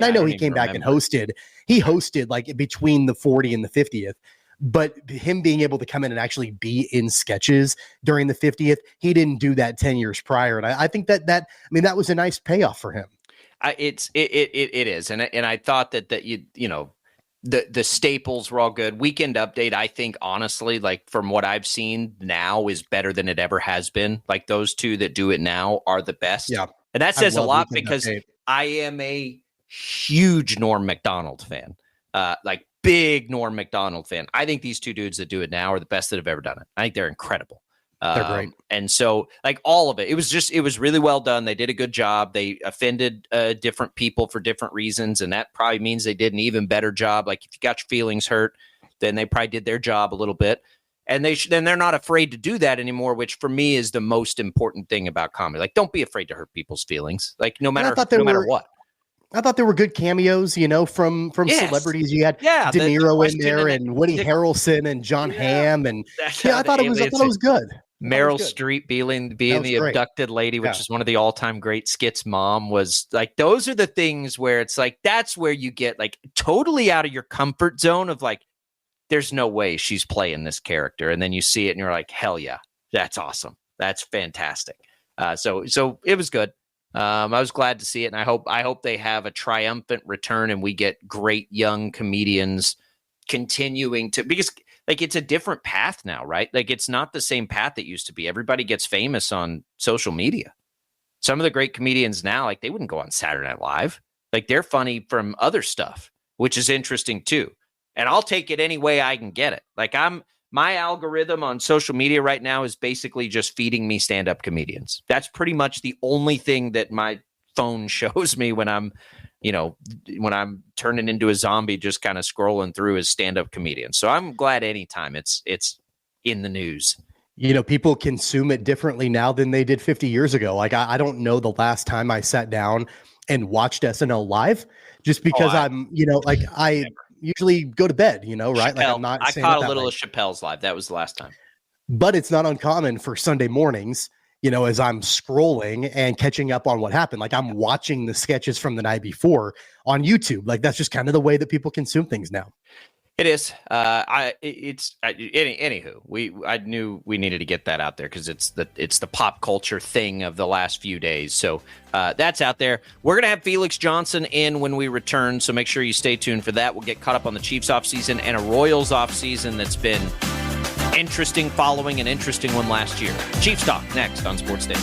Yeah, I know he came back and hosted. He hosted like between the 40 and the 50th. But him being able to come in and actually be in sketches during the 50th, he didn't do that 10 years prior. And I think that was a nice payoff for him. It is. And I thought that the staples were all good. Weekend Update, I think, honestly, like from what I've seen now, is better than it ever has been. Like those two that do it now are the best. Yeah. And that says a lot Weekend because Update. I am a huge Norm Macdonald fan. Like big Norm Macdonald fan. I think these two dudes that do it now are the best that have ever done it. I think they're incredible. They're great. And so like all of it, it was really well done. They did a good job. They offended different people for different reasons. And that probably means they did an even better job. Like if you got your feelings hurt, then they probably did their job a little bit. And then they're not afraid to do that anymore, which for me is the most important thing about comedy. Like, don't be afraid to hurt people's feelings. Like no matter what. I thought there were good cameos, from celebrities. You had De Niro in there and Woody Harrelson and John Hamm, and I thought it was good. Meryl Streep being the abducted lady, which is one of the all-time great skits. Mom was like, those are the things where it's like that's where you get like totally out of your comfort zone of like, there's no way she's playing this character, and then you see it and you're like, hell yeah, that's awesome, that's fantastic. So it was good. I was glad to see it, and I hope they have a triumphant return and we get great young comedians continuing to, because like it's a different path now, right? Like it's not the same path it used to be. Everybody gets famous on social media. Some of the great comedians now, like they wouldn't go on Saturday Night Live. Like they're funny from other stuff, which is interesting too. And I'll take it any way I can get it. Like my algorithm on social media right now is basically just feeding me stand-up comedians. That's pretty much the only thing that my phone shows me when I'm turning into a zombie, just kind of scrolling through is stand-up comedians. So I'm glad anytime it's in the news. People consume it differently now than they did 50 years ago. Like I don't know the last time I sat down and watched SNL live, just because I usually go to bed, right? Chappelle, like I'm not. I caught a little of Chappelle's live. That was the last time. But it's not uncommon for Sunday mornings, as I'm scrolling and catching up on what happened. Like I'm watching the sketches from the night before on YouTube. Like that's just kind of the way that people consume things now. It is. Anywho, I knew we needed to get that out there because it's the pop culture thing of the last few days. So that's out there. We're gonna have Felix Johnson in when we return, so make sure you stay tuned for that. We'll get caught up on the Chiefs offseason and a Royals offseason that's been interesting, following an interesting one last year. Chiefs talk next on Sports Day.